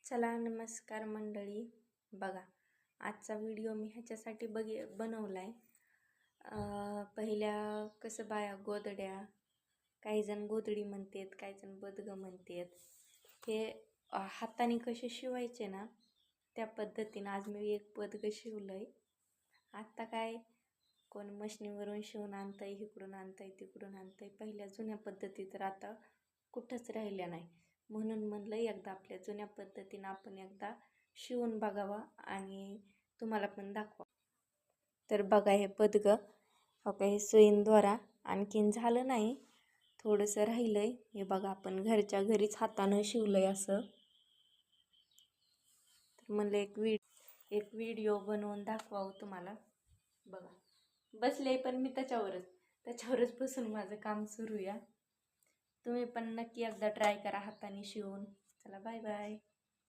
चला नमस्कार मंडळी. बघा, आजचा व्हिडिओ मी ह्याच्यासाठी बनवला आहे. पहिल्या कसं बाया गोदड्या, काही जण गोदडी म्हणतात, काही जण बदगं म्हणतात. हे हाताने कसे शिवायचे ना, त्या पद्धतीनं आज मी एक बदगं शिवलं आहे. आत्ता काय कोण मशनीवरून शिवून आणतंय, इकडून आणतंय, तिकडून आणतंय. पहिल्या जुन्या पद्धती तर आता कुठंच राहिल्या नाही. म्हणून म्हणलं एकदा आपल्या जुन्या पद्धतीनं आपण एकदा शिवून बघावा आणि तुम्हाला पण दाखवा. तर बघा हे बदगं, हे सुईंद्वारा आणखीन झालं नाही, थोडंसं राहिलं आहे. हे बघा आपण घरच्या घरीच हातानं शिवलं आहे असं. तर म्हणलं एक व्हिडिओ बनवून दाखवावं तुम्हाला. बघा बसले पण मी त्याच्यावरच बसून माझं काम सुरू या. तुम्ही पण नक्की एकदा ट्राय करा हाताने शिवून. चला बाय बाय.